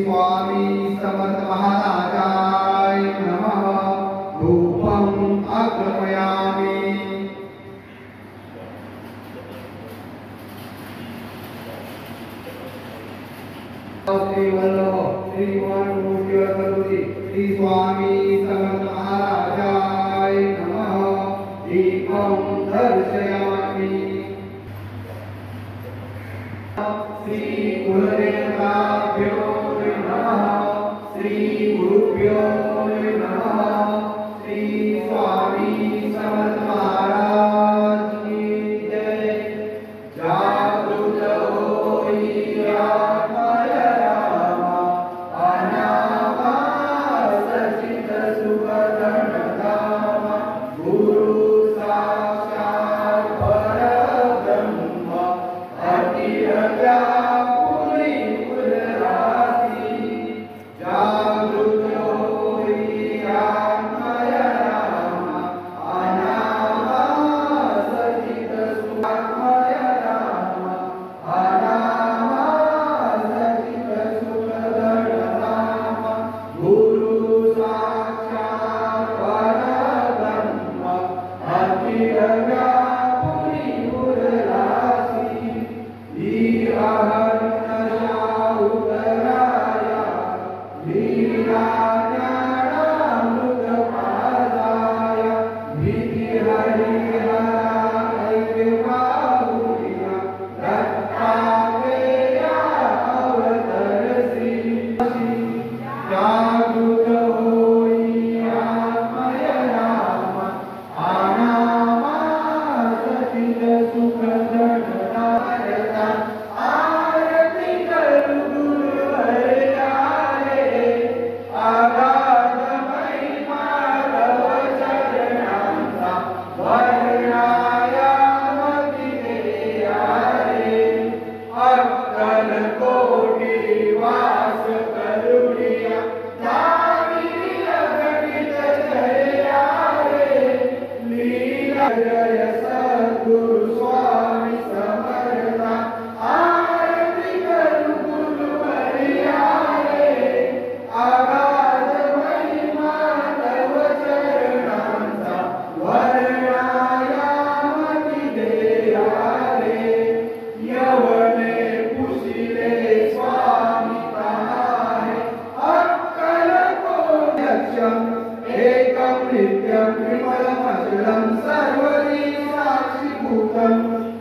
स्वामी समर्थ महाराजाय नमः। धूपं अर्पयामि। श्री स्वामी समर्थ महाराजाय नमः। दीपं दर्शयामि। श्री गुरुदेवताभ्यो नमः। श्री गुरुभ्यो नमः। श्री स्वामी समर्थ महाराज की जय। जागृत होई आत्मय राम, अनामा सचित सुखदन धाम। गुरु साक्षात् परब्रह्म, अखिल व्यापुरी पुररासी। जागृत होई आत्मय राम, अनामा सचित सुखमय राम। अनामा सचित सुखदन धाम। गुरु साक्षात् परब्रह्म, अखिल व्यापुरी पुररासी। ीराहरणशाउतराया, लीलाज्ञानामृतपादाय। भीतिहरिहरायैर्बाहुर्या, दत्तात्रेया अवतरसि। जागृत होई आत्मय राम, अनामा सचित सुखदन धाम। आरती करू गुरुवर्या रे, अगाध महिमा तव चरणांचा। वर्णायामती देया रे, अक्कलकोटी वास करुणिया। जामिनी अगणित जया रे, लीला जय सद्गुरु स्वामी समर्था। आरती करू गुरुवर्या रे, अगाध महिमा तव चरणांचा। वर्णायामती देया रे, यवने पुसिले स्वामी तहारे। अक्कलकोट्यक्षम् एकं नित्यं विमलमचलं, सर्वरी साक्षीभूतं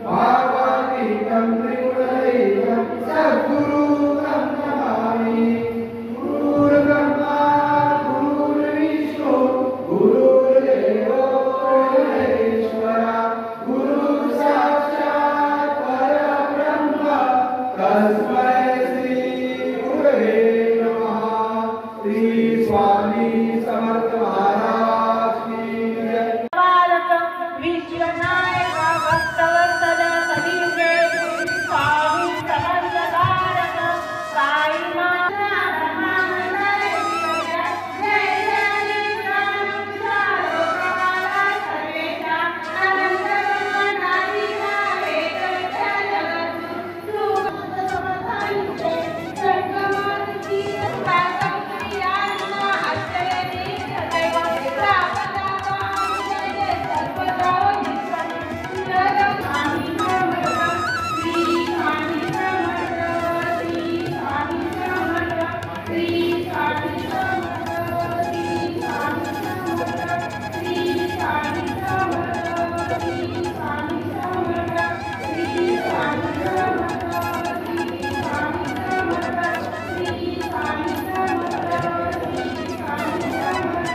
भावातीतं त्रिगुणरहितं। सद्गुरुं नमामि। गुरुर्ब्रह्मा गुरुर्विष्णु, गुरुर्देवो महेश्वरा। गुरु साक्षात् परब्रह्म, तस्मै श्री गुरवे नमः। श्री स्वामी समर्थ महाराज की जय। विश्वनायक भक्तवत्सल कलियुगे स्वामी समर्थ तारक। साई माता जय जय सर्वेचा आनंद नारीला एक जगद्गुरु। समर्थांचे संगमाची प्रातःक्रियांना आश्रयनी सदैव प्रापदावांजय सर्वदा निष्पन्न। स्वामी समर्थ, श्री स्वामी समर्थ, श्री स्वामी समर्थ, श्री स्वामी समर्थ, श्री स्वामी समर्थ, श्री स्वामी समर्थ, श्री स्वामी समर्थ, श्री स्वामी समर्थ, श्री स्वामी समर्थ, श्री स्वामी समर्थ, श्री स्वामी समर्थ,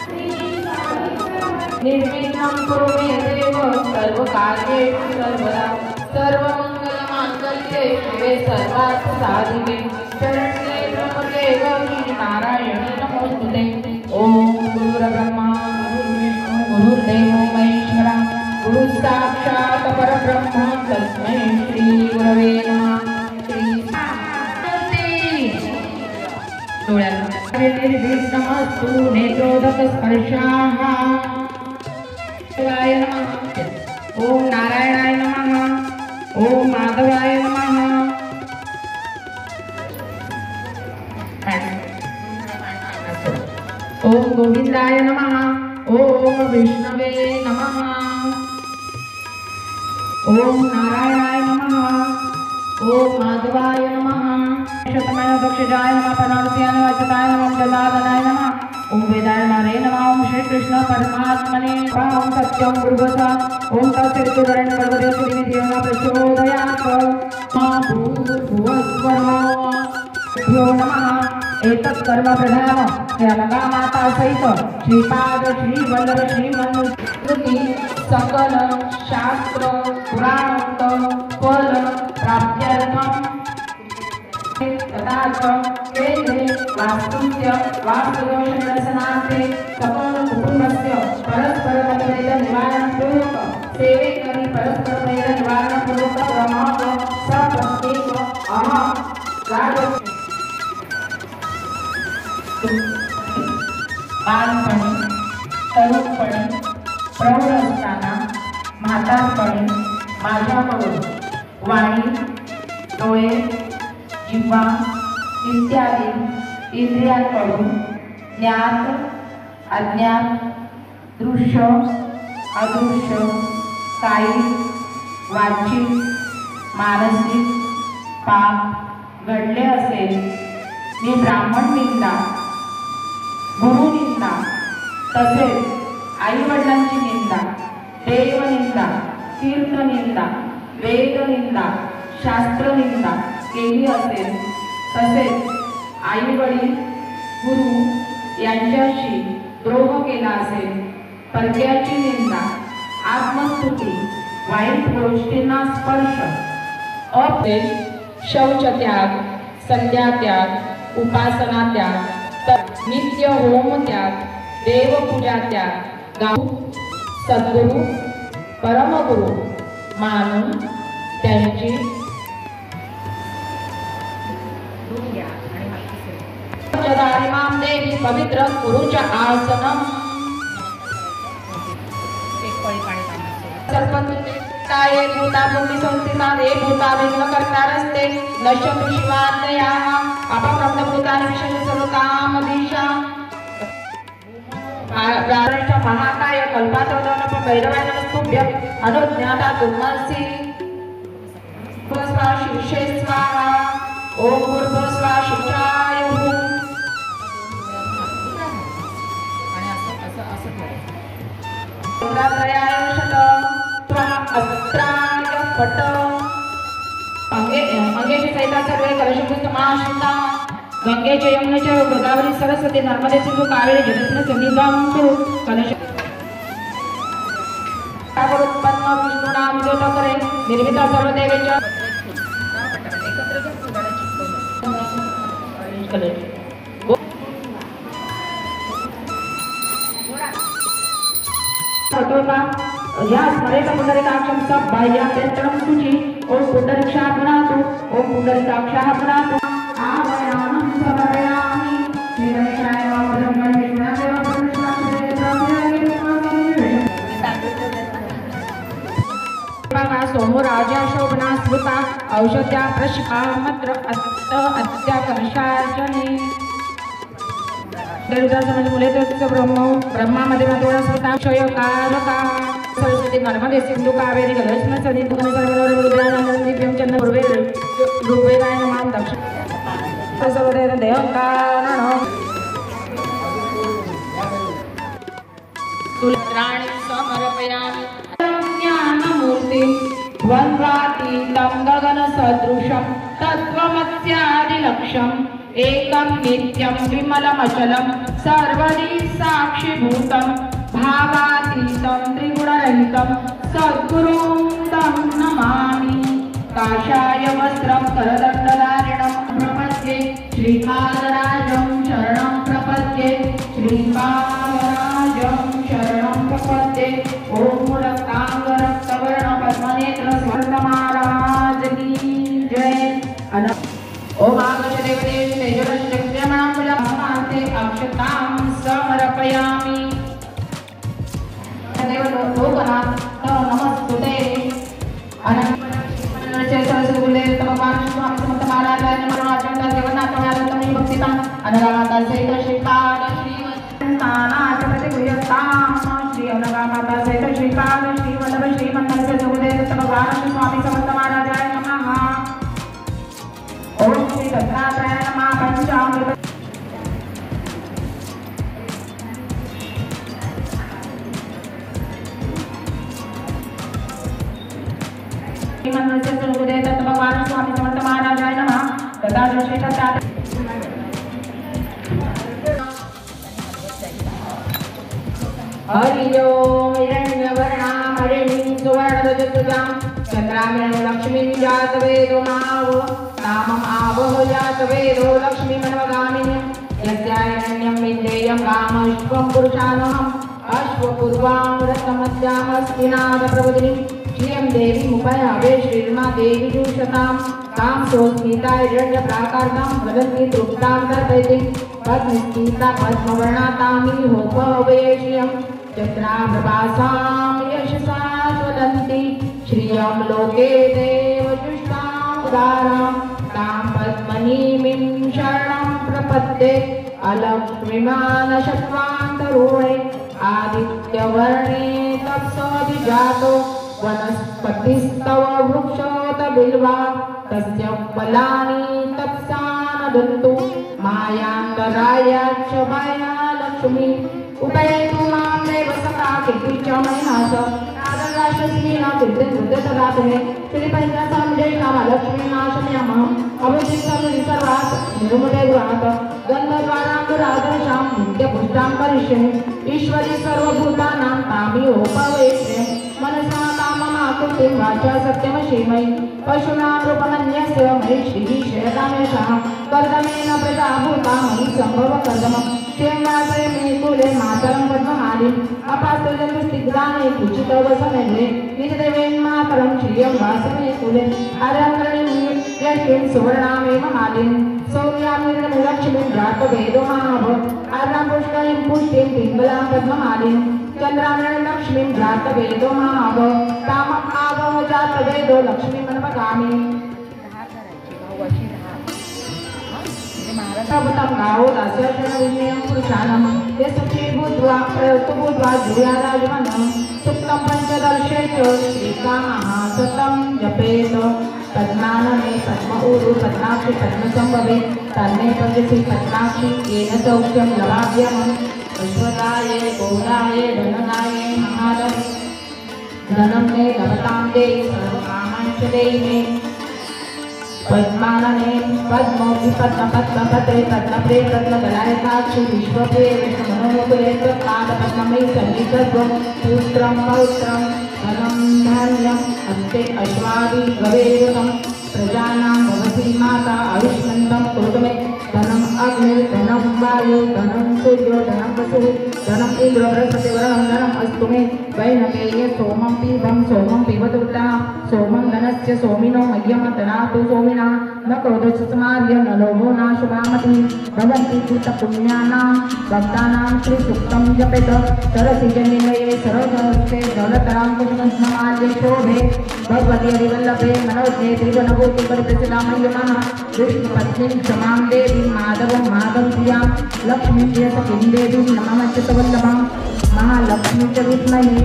श्री स्वामी समर्थ। निर्विघ्नं कुरु मे देव, सर्वकार्येषु सर्वदा। सर्वमङ्गलमाङ्गल्ये शिवे सर्वार्थ साधिके, शरण्ये त्र्यम्बके गौरी नारायणी नमोस्तुते। ओम गुरुर्ब्रह्मा गुरुर्विष्णु गुरुर्देवो महेश्वरा। गुरु साक्षात् परब्रह्म, तस्मै श्री गुरवे नमः। श्री निर्विघ्नमस्तु नेत्रोदक स्पर्शाः। शिवाय नमः। ओम नारायणाय नमः। ओम माधवाय नमः। ओम गोविंदाय नमः। ओम विष्णवे नमः। ओम नारायणाय नमः। ओम माधवाय नमः। शतमय दक्षजाय नमः। पनावत्याय नमः। अच्युताय नमः। जनार्दनाय नमः। ओम वेदाय नारायण नमः। ओम श्री कृष्ण परमात्मने नमः। ओम सत्यं गुरुवसा। ओम तत्सवितुर्वरेण्यं भर्गो देवस्य धीमहि प्रचोदयात्। भूर्भुवस्सुवः नमः। एतत् कर्म प्रधान श्रीलंका माता सहित श्रीपाद श्री वल्लभ श्री मनुस्मृति सकल शास्त्र पुराणोक्त फल प्राप्त्यर्थम तथा केंद्रे वास्तुस्य वास्तुदोष दर्शनार्थे सकल कुटुंबस्य परस्पर मतभेद निवारण पूर्वक सेवे करी परस्पर भेद निवारण पूर्वक क्रमांक सप्रत्येक अहम राज बालपणी तरुणपणी प्रौढ असताना म्हातारपणी माझ्याकडून वाणी डोळे जिव्हा इत्यादी इंद्रियांकडून ज्ञात अज्ञात दृश्य अदृश्य कायिक वाचिक मानसिक पाप घडले असेल मी ब्राह्मण निंदा गुरु निंदा तसेच आई वडिलांची निंदा देव निंदा तीर्थ निंदा वेद निंदा शास्त्र निंदा केली असेल तसेच आई वडील गुरु यांच्याशी द्रोह केला असेल परक्याची निंदा आत्मस्तुती वाईट गोष्टींना स्पर्श असेल शौचत्याग संध्यात्याग उपासना त्याग नित्य होम त्याग देवपूजा त्याग गाऊ सद्गुरु परमगुरु मानून त्यांची माम देवी पवित्र कुरुच्या आसनम सर्पंताये भूता भूमी संस्थिता दे भूता विघ्न करतारस्ते नश्यतु शिवान्नया अपप्रब्ध भूतानि विशेष सर्व काम दिशा प्रारष्ट महाकाय कल्पातोदन भैरवाय नमस्तुभ्य अनुज्ञाता तुमसी भूस्वा शिवशे स्वाहा ओम भूर्भुवस्वा शिवाय पट अंगेची सहिता सर्वे कलशुद्ध समाश्रिता गंगेचे यमुनेचे गोदावरी सरस्वती नर्मदे सिंधू कावेरी जलस्मिन् सन्निधानं कुरु कलश उत्पन्न विष्णुना विदोतकरे निर्मिता सर्वदेवेच्या या स्मरेत पुंडरीकाक्षं सब बाह्याभ्यन्तरं शुचि ओम पुंडरीकाक्षः पुनातु ओम पुंडरीकाक्षः पुनातु आवयामं समर्पयामि श्री गणेशाय नमः ब्रह्मणे विष्णुदेव प्रभुष्णाय सोमो राजा शोभना स्मृता औषध्या प्रशिका मत्र अत्याकर्षार्जने दरिद्र समाज मुले तो ब्रह्मामध्ये मातोडा स्मृता क्षयकारका सरस्वती नर्मदे सिंधु कावेरी गलस्मिन् सन्निधाने सर्वदेवं चंद्र पूर्वे ऋग्वेदाय नमः दक्षिण सर्वदेव देवकारणं तुलत्राणि समर्पयामि ज्ञानमूर्तिं द्वन्द्वातीतं गगनसदृशं तत्त्वमस्यादिलक्ष्यम् एकं नित्यं विमलमचलं सर्वदि साक्षिभूतं भावातीतं त्रिगुणरहितं सद्गुरुं तं नमामि काषाय वस्त्रं करदण्डधारिणं प्रपद्ये श्रीपादराजं शरणं प्रपद्ये श्रीपादराजं शरणं प्रपद्ये ॐ रक्ताङ्गरक्तवर्ण पद्मनेत्र स्वर्णमहाराज की जय ओम आगच्छदेवदेव तेजोरश्चक्रमणाम्बुजमान्ते अक्षतां समर्पयामि देवलोकनाथ नमस्तुते अनंत सरस्वती तम महाराज नमः देवनाथ महाराज भक्तिता अनगामाता सहित श्रीपाद श्रीमन्नानाचपति गुह्यताम श्री अनगामाता सहित श्रीपाद श्रीवल्लभ श्रीमन्नस्य सुखदेव भगवान श्री स्वामी समर्थ महाराजाय नमः। ओम श्री दत्तात्रेय नमः। पंचामृत श्रीमन्नस्य सुखदेव भगवान स्वामी समर्थ महाराजाय नमः। तथा श्री दत्तात्रेय हरि ओम हिरण्यवर्णां हरिणीं सुवर्णरजतुजां चन्द्रामिं लक्ष्मीं जातवेदो माव तामम् आवह जातवेदो लक्ष्मीमन्वगामिनीं यस्यारण्यं विन्देयं कामश्वं पुरुषानहम् अश्वपूर्वां रत्नमस्यामस्तिनादप्रबोधिनीं श्रियं देवीमुपयावे श्रीर्मा देवी जुषतां तां सोऽस्मिता हिरण्यप्राकारां वदन्ति तृप्तां दर्पयति पद्मस्मिता पद्मवर्णातामि होपवे श्रियं चन्द्राप्रभासां यशसा ज्वलन्ति श्रियं लोके देवजुष्टां उदारां तां पद्मनीमिं शरणं प्रपद्ये अलक्ष्मीमानशत्वान्तरूणे आदित्यवर्णे तप्सोऽधिजातो वनस्पतिस्तव वृक्षोत बिल्वा तस्य फलानि तप्सा नदन्तु मायान्तरायाच्च माया लक्ष्मी उपयतु मां देव सखा कीर्तिश्च महिमास नादराशस्मीना कीर्तिर्वृद्धतदातमे श्रीपञ्चसंजयकामलक्ष्मीनाशम्यहम् अभिजित्तं सर्वात् निर्मुले गृहात् गन्धद्वारान्तरादर्शां नित्यपुष्टां करिष्ये ईश्वरी सर्वभूतानां तामियोपवेश्ये मनसा काममाकृतिं वाचा सत्यमशीमयि पशूनां रूपमन्यस्य मयि श्रीः शयतामेषः कर्दमेन प्रजा भूता मयि सम्भव कर्दमम् क्षेमासे मे कुले मातरं पद्ममालिम् अपास्तुजन्तुष्टिग्रामे कुचितवसमेन्वे निजदेवेन्मातरं श्रियं वासमे कुले आर्याङ्गणीं यष्टिं सुवर्णामेव मालिम् सौम्यामिर्लक्ष्मीं जातवेदो महाभ आर्यां पुष्करीं पुष्टिं पिङ्गलां पद्ममालिम् चन्द्रामणि लक्ष्मीं जातवेदो महाभ तामम् आवह जातवेदो लक्ष्मीमन्वगामि तबतं गावो दास्यर्षणविजयं पुरुषाणं ते सुखी भूत्वा प्रयुक्तभूत्वा जुर्याराजवनं सुप्तं पञ्चदर्शे च श्रीकामः सतं जपेत पद्मानने पद्म ऊरु पद्माक्षि पद्मसंभवे तन्मे पञ्चसी पद्माक्षि येन सौख्यं लवाभ्यहम् ऐश्वर्याय गौराय धनदाय महालक्ष्मी धनं मे लभतां देहि सर्वकामांश्च देहि मे पद्मानने पद्मोऽपि पद्मपद्मपत्रे पद्मप्रे पद्मदलायताक्षि विश्वप्रे विष्णुमनोमुकुले त्वत्पादपद्ममयि सन्निधत्वं पुत्रं पौत्रं धनं धान्यम् अन्ते अश्वादि गवेयुतं प्रजानां भवति माता आयुष्मन्तं कुरुतु मे धनम् अग्निर्धनं वायु धनं सूर्यो धनं वसुः धनम् इन्द्र बृहस्पतिवरणं धनम् अस्तु मे वैनकेय सोमं पिबतु वृता सोमं धनस्य सोमिनो मह्यं ददातु सोमिना न क्रोधोत्समार्य न लोभो नाशुभामति भवन्ति कृतपुण्यानां भक्तानां श्रीसूक्तं जपेत सरसि जनिलये सरोजस्ते दौलतरां कुसुमस्ममाल्ये शोभे भगवति हरिवल्लभे मनोज्ञे त्रिगुणभूतिपरिप्रसिद्धामय्यमाः विष्णुपत्नीं क्षमां देवीं माधवं माधवप्रियां लक्ष्मीं सखीं देवीं नमः वल्लभां महालक्ष्मी च विद्महे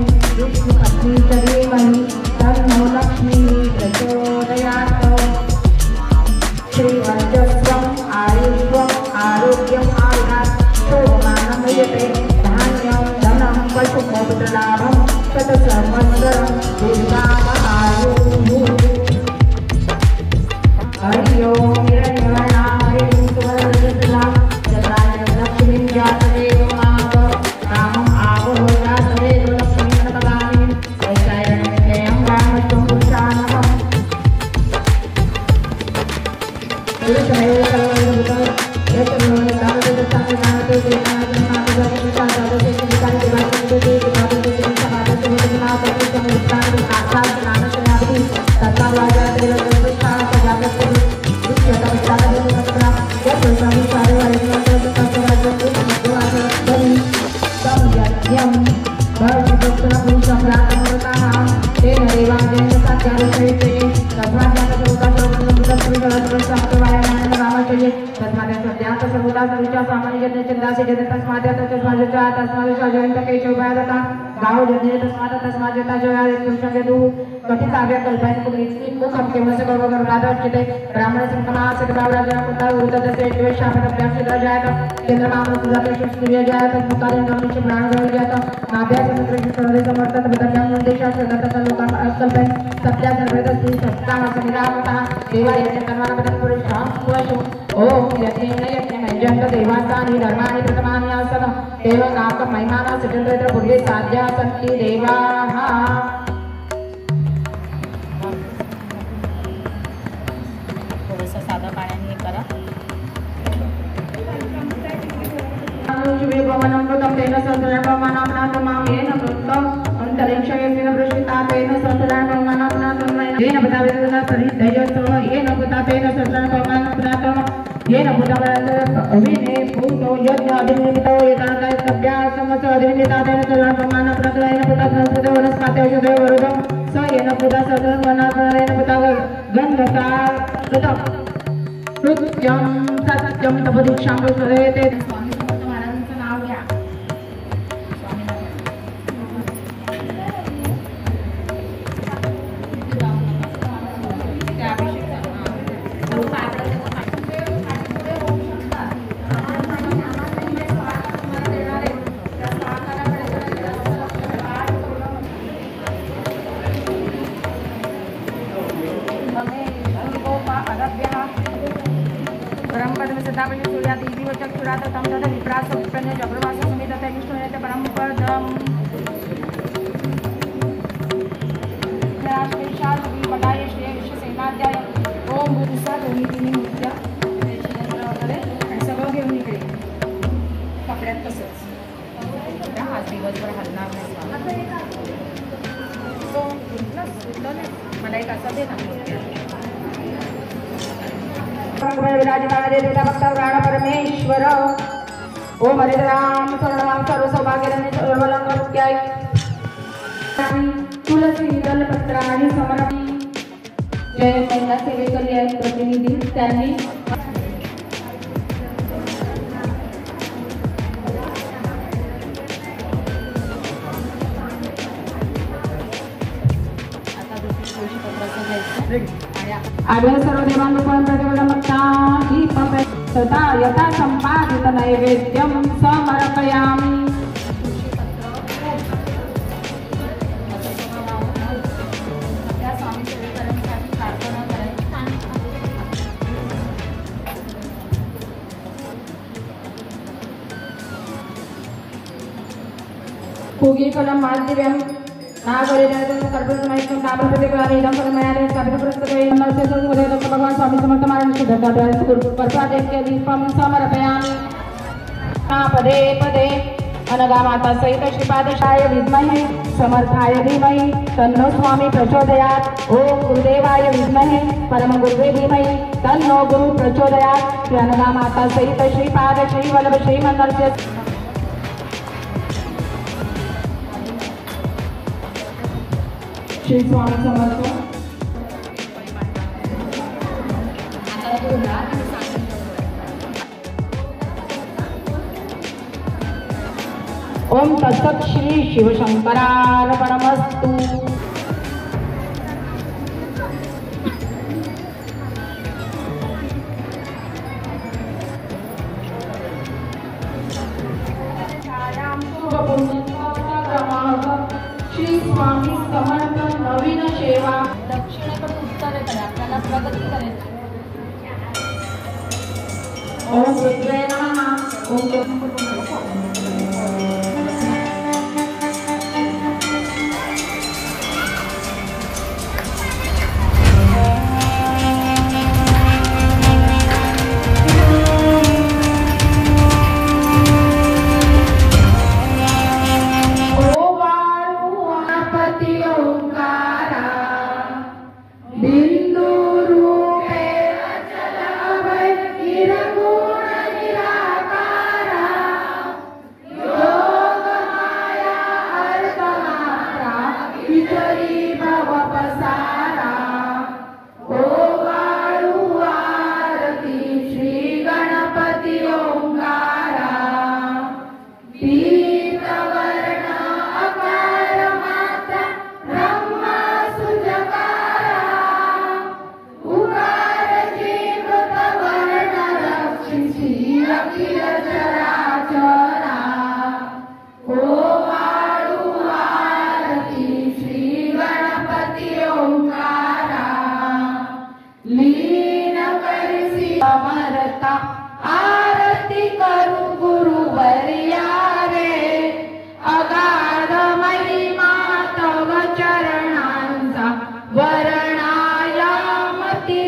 विष्णुपत्नी च धीमहि तन्नो लक्ष्मीः प्रचोदयात् श्रीवर्चस्वम् आयुष्वम् आरोग्यम् आयुरात् शोभमानमयते धान्यं धनं पशुपौत्रलाभं शतसहस्रं दीर्घायुः हरि ओम हिरण्यवर्णां हरिणीं सुवर्णरजतुलां चन्द्राय लक्ष्मीं जातवेदो माव तामम् आवह जातवेदो लक्ष्मीमन्वगामिनीं यस्यारण्यं कामश्वं पुरुषानहम् पुरुषमेव सर्वभूतं यत् जन्मदेवता सामान्य जन्म चंद्रासी जन्म तस्मात् तस्मात् तस्मात् शाजयंत केशवता गाव जन्म तस्मात् तस्मात् जोया कृष्णकेतु कथिताव्य कल्पयन कुमृति मुखम केवलस्य गौरव राधाचिते ब्राह्मण संकमास बावराजा कुंडा उर्दतसे द्वेषापदभ्याम सिद्धाजात चंद्रमाम सुजाते सूर्य जात मुकादन गमनिच प्राण जात नाभ्यास संकृष्ट सर्वे समर्थन विदभ्याम देशा सदत लोकाम अकल्पयन सत्या सर्वेदस्ति सत्ताम समिरामता देवा यज्ञ कर्माण पदं पुरुषां पुरुषो ओम यज्ञेन यज्ञेन जन्म देवासानि धर्माणि प्रथमानि आसन देव नाक महिमाना सिद्धेन्द्र पुरुषे साध्या सन्ति देवाः थोडंसं साधं पाण्याने हे करा. अनुष्वेपवनमृतं तेन सहस्रनामनाम्नाथमां येन वृत्तं अंतरिक्षयेन वृष्टितापेन सहस्रनामनाम्नाथं येन पदावेदना सरिद्धयसो येन पदापेन सहस्रनामनाम्नाथं येन पदावेदना अभिने भूतो यज्ञ अभिनिमितो एताकाय सभ्यासमस अभिनिमितातेन सहस्रनामनाम्नाथं येन पदासंस्कृते वनस्पते औषधे वरुदं स येन पदा सहस्रनामनाथं येन पदा गन्धका कृतं कृत्यं सत्यं तपदीक्षां प्रसरेते. स्वामी समर्थ महाराजांचं नाव घ्या. परमेश्वर ओम हरे राम सर्वनाम सर्व सौभाग्यरण्य सर्वलंकरुक्याय तुलसी दलपत्राणि समर्पी जय महिला सेवे कल्याण प्रतिनिधी त्यांनी आगळ सर्व देवांनुपम प्रतिवदमत्ता ही तथा यथा संपादित नैवेद्यं समर्पयामि. पूगीफलं माध्यव्यं भगवान स्वामी समर्थ महाराज समर्पयामि. पदे पदे अनगा माता सहित श्रीपादशाय विद्महे समर्थाय धीमहि तन्नो स्वामी प्रचोदयात्. ओम गुरुदेवाय विद्महे परम गुरुवे धीमहि तन्नो गुरु प्रचोदयात्. श्री अनगा माता सहित श्रीपाद श्री वल्लभ श्री मंगल श्री स्वामी समर्थ. ओम तत्सत् श्री शिवशंकरार्पणमस्तु. श्री स्वामी समर्थ नवीन सेवा दक्षिणेकडे उत्तरेकडे आपल्याला प्रगती करायची. ओम रुद्राय नमः. ओम यो अखिल चराचरा ओवाळू आरती श्री गणपती ओंकारा लीन करसी समर्था आरती करू गुरुवर्या रे अगाध महिमा तव चरणांचा वर्णायामती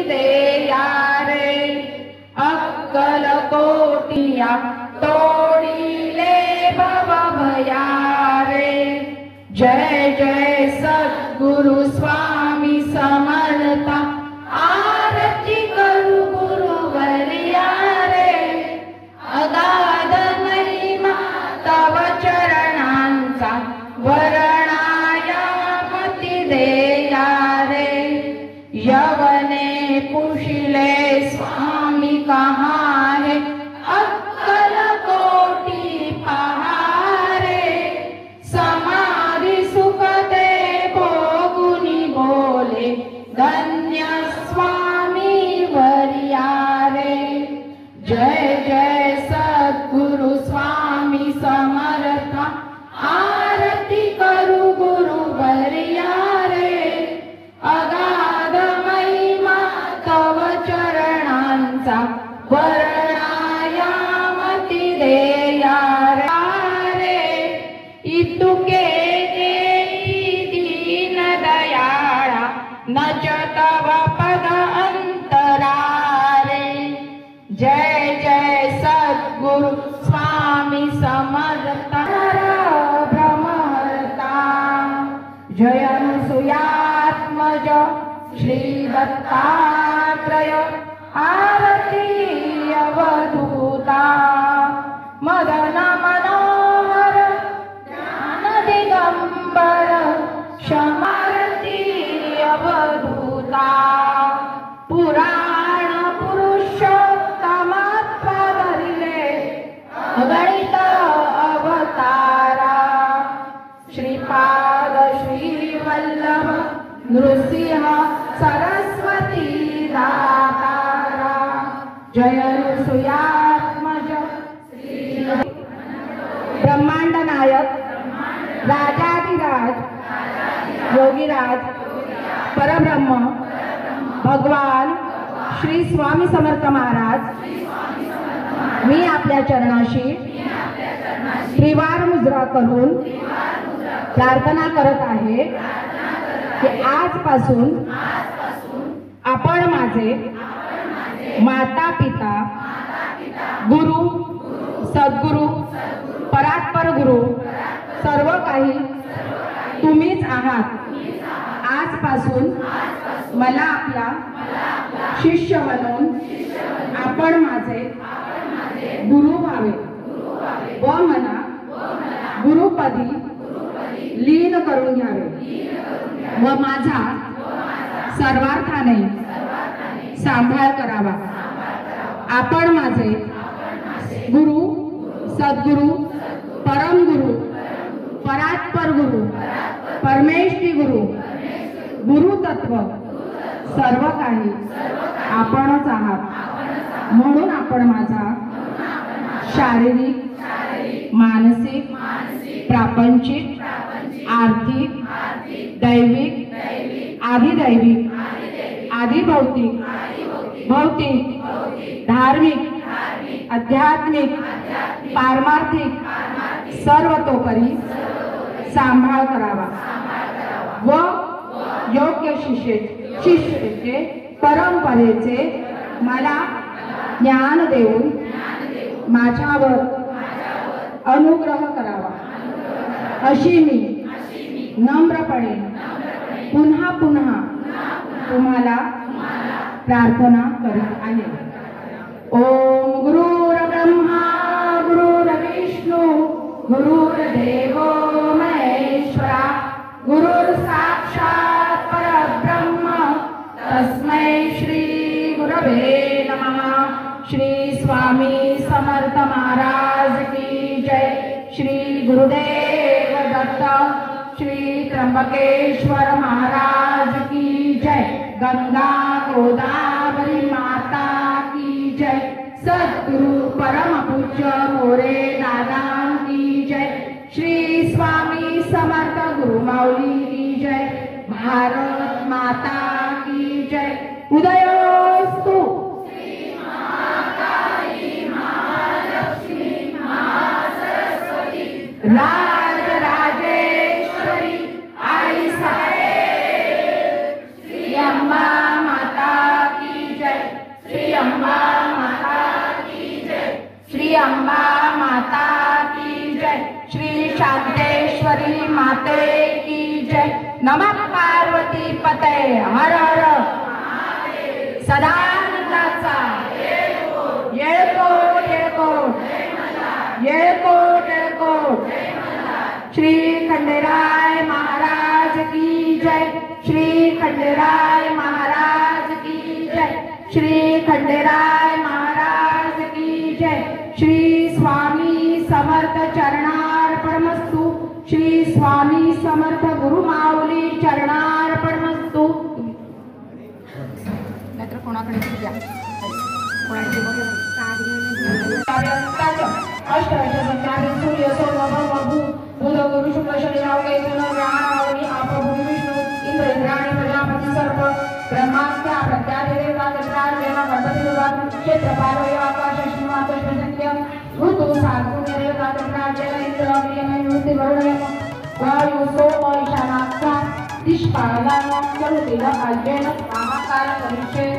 देया रे अक्कल कोटिया तोडिले भव भया रे जय जय सद्गुरु स्वामी समर्था आरती करू गुरुवर्या रे अगाध महिमा तव चरणांचा वर्णायामती देया रे यवने पुशिले स्वामी कहाँ है अक्कल कोटि पहारे समाधि सुख दे भोगुनी बोले धन्य स्वामी वर्या रे जय जय सद्गुरु स्वामी समर्था आरती करू गुरुवर्या रे अगाध महिमा तव चरणांचा वर्णायामती देया रे इतुके दीन दयाळा नच तव पद अंतरा रे जय जय सद्गुरु स्वामी समर्था ब्रह्महर्ता जय अनुसुयात्मज श्री दत्तात्रय आरती अवधूता मदन मनोहर ज्ञान दिगंबर शमारती अवधूता पुराण पुरुषोत्तमत्व धरिले गणित अवतारा श्रीपाद श्री वल्लभ नृसिंह सरस्वती दातारा जय अनुसुयात्मज ब्रह्मांड नायक राजाधिराज योगीराज परब्रह्म भगवान श्री स्वामी समर्थ महाराज मी आपल्या चरणाशी त्रिवार मुद्रा करून प्रार्थना करत आहे की आजपासून आपण माझे माता पिता गुरु सद्गुरु परात्पर गुरु सर्व काही तुम्हीच आहात आजपासून मला आपला शिष्य बनवून आपण माझे गुरु व्हावे व मला गुरुपदी लीन करून घ्यावे व माझा सर्वार्थाने सांभाळ करावा आपण माझे गुरु सद्गुरु परम गुरु परात्पर गुरु परमेश्वरी गुरु गुरु तत्व सर्व काही आपणच आहात म्हणून आपण माझा शारीरिक मानसिक प्रापंचिक आर्थिक दैविक आधिदैविक आधिभौतिक भौतिक धार्मिक आध्यात्मिक पारमार्थिक सर्वतोपरी सांभाळ करावा व योग्य शिष्येचे परंपरेचे मला ज्ञान देऊन माझ्यावर अनुग्रह करावा अशी मी नम्रपणे पुन्हा पुन्हा तुम्हाला प्रार्थना करीत आहे। ओम गुरुर्ब्रह्मा गुरुर्विष्णु गुरुर्देवो महेश्वरा गुरुर्साक्षात् परब्रह्म तस्मै श्री गुरवे नमः। श्री स्वामी समर्थ महाराज की जय। श्री गुरुदेव दत्त श्री त्र्यंबकेश्वर महाराज की जय। गंगा गोदावरी माता की जय। सद्गुरु परम पूज्य मोरे दादा की जय। श्री स्वामी समर्थ गुरु माऊली की जय। भारत माता की जय। उदयोस्तु श्री महाकाली महालक्ष्मी महासरस्वती राजराजेश्वरी आई साहेब। श्री अम्बा माता की जय। श्री अम्बा माता की जय। श्री अम्बा माता की जय। श्री शांतेश्वरी माते की जय। नमः पार्वती पते हर हर सदानंदाचा येळकोट येळकोट येळकोट येळकोट। श्री खंडेराय महाराज की जय। श्री खंडेराय महाराज की जय। श्री खंडेराय महाराज की जय। श्री स्वामी समर्थ चरणार्पणमस्तु। श्री स्वामी समर्थ गुरु माऊली चरणार्पणमस्तु। नाहीतर कोणाकडे द्या सूर्य सोम बुध गुरु शुक्ल शनी राहू केतू ग्रहणावली आप भूमी विष्णू इंद्र इंद्राणी प्रजापती सर्व ब्रह्मास्त्या प्रत्यादि देवता दशराज देव गणपती दुर्गा क्षेत्र पारवय आकाश श्रीमात संख्य ऋतु सागुण्य देवता दशराज देव इंद्र अग्निमय निवृत्ति वरुण वायु सोम ईशानाक्षा दिशपालान चलुतिल अज्ञेन महाकाल परिचय।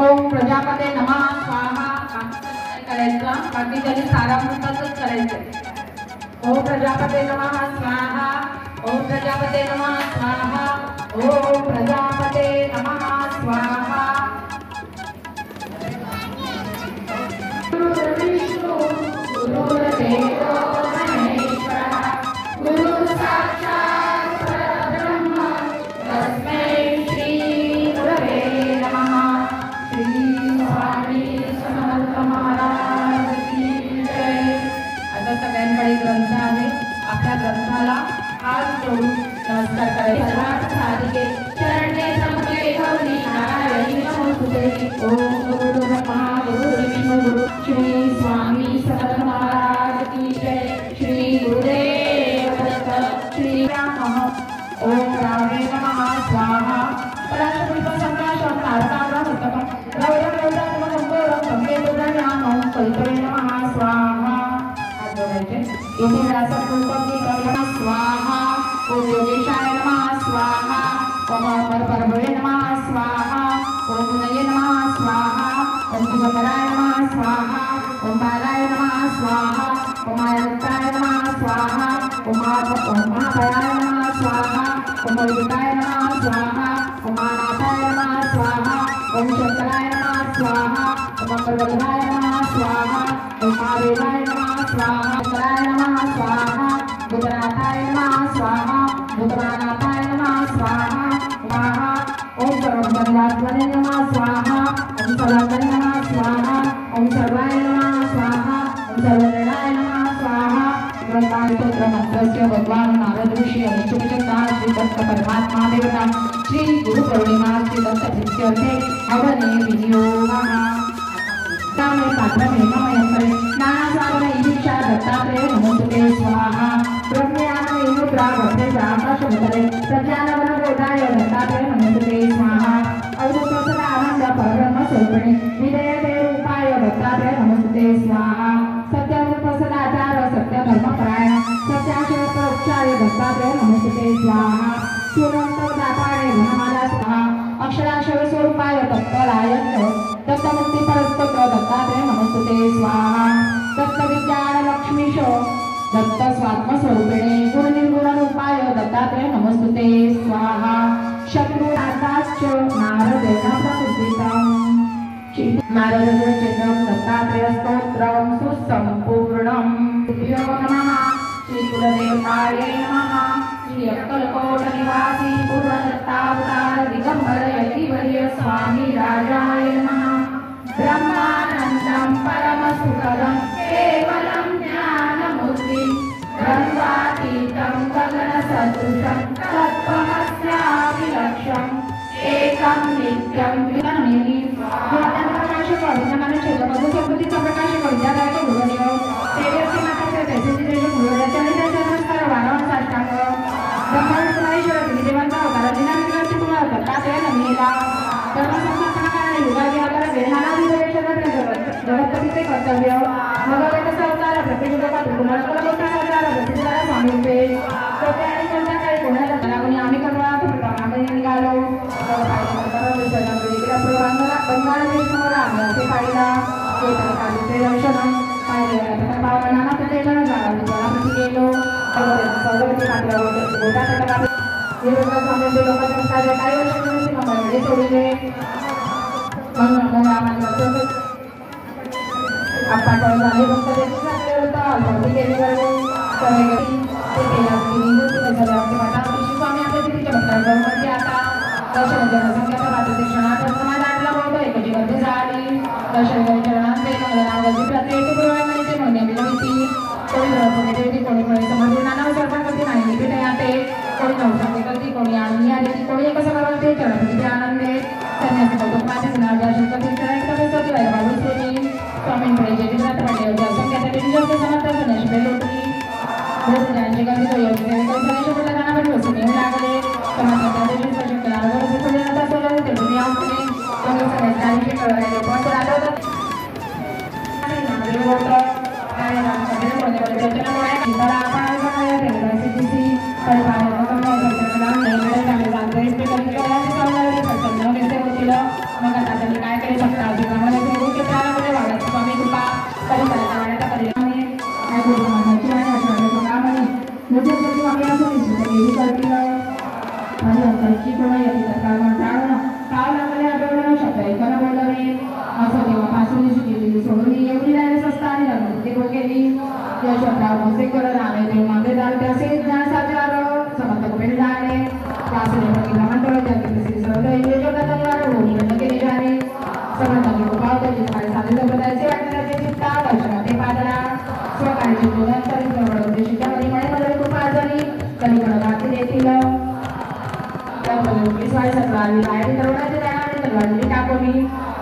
ओम प्रजापते नमः स्वाहा करायचं बाकी त्यांनी सारामृताच करायचं। ओम प्रजापते नमः स्वाहा। ओम प्रजापते नमः स्वाहा। ओम प्रजापते नमः स्वाहा। गुरुर्विष्णु गुरुर्देवो महेश्वरः गुरुः साक्षात् परब्रह्म तस्मै श्री गुरवे नमः। श्री स्वामी समर्थ महाराज की जय। आता सगळ्यांकडे ग्रंथ आहे। आपल्या ग्रंथाला हात जोडून नमस्कार करायचा। सर्वात साधिके चरणे संपले गौरी नारायणी नमोस्तुते। ओम गुरुर्ब्रह्मा गुरुर्विष्णू गुरु श्री स्वामी समर्थ महाराज की जय। श्री गुरुदेव दत्त श्री राम। ओम रामे नमः स्वाहा। पराशरपुष्प संकाशम तारकाग्रह पुस्तकम रौद्रम रौद्रात्मकं गौरवं संकेतोद्रव्यामं कल्पये नमः स्वाहा। हात जोडायचे। येथे व्यासपुस्तक नमः स्वाहा। ओम योगेशाय नमः स्वाहा। ओम परब्रह्मणे नमः स्वाहा। ओम गुणये नमः स्वाहा। ओम दिगंबराय नमः स्वाहा। ओम बालाय नमः स्वाहा। ओम आयताय नमः स्वाहा। ओम महाभयाय नमः स्वाहा। ओम विद्याय नमः स्वाहा। ओम अनाथाय नमः स्वाहा। ओम शंकराय नमः स्वाहा। ओम मंगलवराय नमः स्वाहा। ओम महादेवाय नमः स्वाहा। शंकराय नमः स्वाहा। भूतनाथाय नमः स्वाहा। भूतनाथाय नमः स्वाहा। ओम सर्वज्ञात्मने नमः स्वाहा। ओम सर्वात्मने नमः स्वाहा। ओम सर्वाय नमः स्वाहा। ओम सर्वजनाय नमः स्वाहा। ग्रंथास्तोत्र मंत्रस्य भगवान नारद ऋषि अनिष्टचक्ता श्री दत्त परमात्मा देवता श्री गुरु पौर्णिमा श्री दत्त प्रीत्यर्थे हवने विनियोगः। तामे पात्रमे नमयंत्रे नानासागरे ईशा दत्तात्रेय नमोस्तुते स्वाहा। ब्रह्मयाने मुद्रा वक्रे आकाशमुदरे प्रज्ञानवनगोदाय दत्तात्रेय नमोस्तुते स्वाहा। अवधूत आनंद परब्रह्म स्वरूपिणे विधेयते रूपाय दत्तात्रेय नमोस्तुते स्वाहा। सत्यरूप सदाचार सत्य धर्मपरायण सत्याशिवोपचार्य दत्तात्रेय नमोस्तुते स्वाहा। सूर्यवंत दातारे गुणमाला स्वाहा। अक्षराक्षर स्वरूपाय दत्तरायण दत्तमुक्ती परस्तोत्र दत्तात्रेय नमोस्तुते स्वाहा। दत्तविज्ञान लक्ष्मीश दत्त स्वात्म स्वरूपिणे गुण निर्गुण रूपाय दत्तात्रेय नमोस्तुते स्वाहा। शत्रु आकाश नारदेव प्रकृतितं नारदचित्रं दत्तात्रेय स्तोत्रं सुसंपूर्णं। तुभ्यो नमः श्री कुलदेवताय नमः। श्री अक्कलकोट निवासी पूर्वदत्तावतार दिगंबर यतिवर्य स्वामी राजाय नमः। ब्रह्मानंदं परमसुखदं केवलं ज्ञानमूर्तिं द्वन्द्वातीतं गगनसदृशं एकं नित्यं विनानि प्रकाश करून मन क्षेत्र मधु संपत्तीचा प्रकाश करून ज्या गायक गुरुदेव तेजस्वी माता तेजस्वी देश गुरुदेवाच्या नित्याच्या नमस्कार वारंवार साष्टांग ब्रह्मविष्णुमहेश्वर देवांचा अवतार दिनांकाची तुम्हाला करता ते नमीला धर्मसंस्थापनाकारण युगादी आकार वेहानादी जगतपतीचे कर्तव्य भगवंताचा अवतार प्रत्येक लोकात कुणाला अवतार प्रतिष्ठाला स्वामींचे कोणत्या आणि कोणत्या काही कोणाला त्याला कोणी आम्ही करवा आम्ही निघालो बंगाल देशमोर आम्ही पाहिला कालीचे दर्शन पाहिले पावनाना प्रत्येकानं जळाप्रती गेलो सौदपती पात्रावर गोटा तटावर स्वामींचे लोकांचे कार्य काही वर्षांनी मंगळवेळी सोडले मग आम्हाला आपण झाले फक्त देखील होता अल्पावधी गेली करतो स्वामी आपल्या तिथे भक्तांमध्ये आता दर्शन जनसंख्येच्या बाजूचे क्षणात समाजातला होतो एकाची गर्दी झाली दर्शन चरणांचे मंगलनामाची प्रत्येक पुरवण्याची म्हणणे विनंती कोणी द्रौपदी देवी कोणी कोणी समजून नाना सर्पण करते नाही निघे याते कोणी नवसांती करते कोणी आनंदी आली कोणी एक सभा करते चरणपतीचे आनंदे संन्यासी कौतुक माझे गुणाच्या शिल्पती चरणपती बाबू श्रेणी स्वामींकडे जे विचार पडले होते असंख्यासाठी निजाचे समर्थ संन्याशी बेल होती बहुत ज्यांची गर्दी तो योग्य संन्याशी बोलला जाणारी वसून येऊ लागले समाजाच्या देशी प्रशिक्षणावर दिसले नंतर सोडवून ते दुनिया असणे काँग्रेस संन्याशी कळवायला पण तर आलं होतं मग आता त्यांनी काय केले शकता स्वामी कृपा कधी वाढता कधी सोडून एवढी डायरेक्ट असता आणि ते गेली मागे जाल त्याचे ज्ञानाचे समर्थ कुठे जाणे केली जाणे समर्थांनी उपावताची साधे संप्रदायाचे वाटण्याचे चित्ता दर्शनाचे पादरा स्वकाळची बोलण्याची शिक्षामध्ये मणे कृपा झाली कलीकडे घातली देतील सत्वावी बाहेर तरुणाचे त्याने तलवारी टाकवली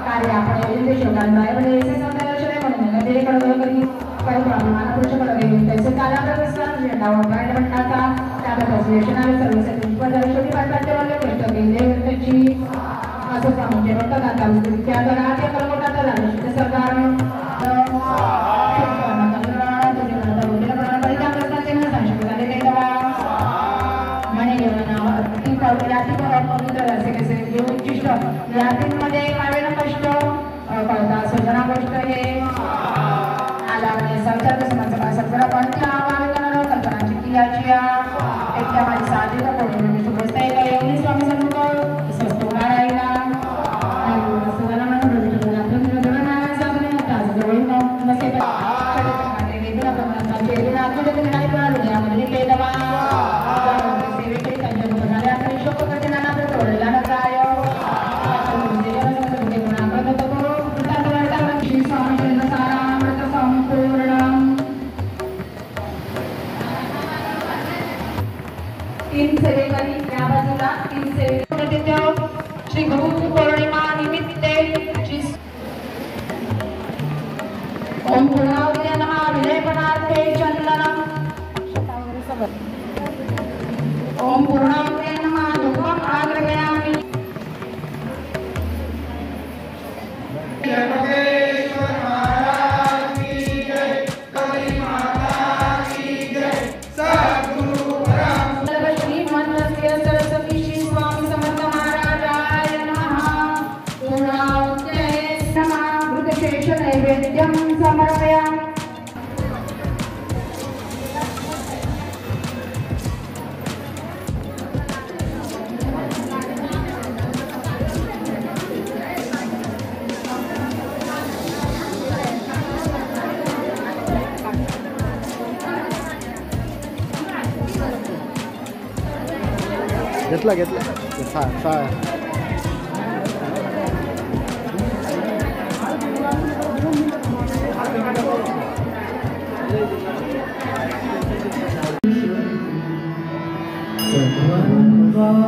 कार्य आपण योजने शोधांद्वारे दर्शने म्हणून ते कडवळ करी काही प्रमाणात पुरुषकडे घेऊन त्याचे कालाप्रस्ताव झेंडावर बाहेर म्हणण्याचा त्याबद्दल विश्लेषणाने सर्वसाठी शेवटी पाठवायचे वगैरे प्रश्न केले त्याची असं म्हणजे म्हणतात आता त्या जगात कलमोटाचा झाले सरकार यातींमध्ये काव्य कष्ट कळता सृजना गोष्ट हे आला संचार समाज सगळं पण कल्पनाची क्रियाची एकट्या माझी साधी कोणी बसता येईल एवढी स्वामी समोर स्वस्त उन्हाळ्याला तीन सेवेकरी या बाजूला तीन सेवे श्री गुरु पौर्णिमा निमित्ते ओम पूर्णावती नमः विलेपनार्थे चंदनम ओम पूर्णावती नमः धूपम आग्रहयामि नैवेद्यं समर्पयामि घेतला भगवान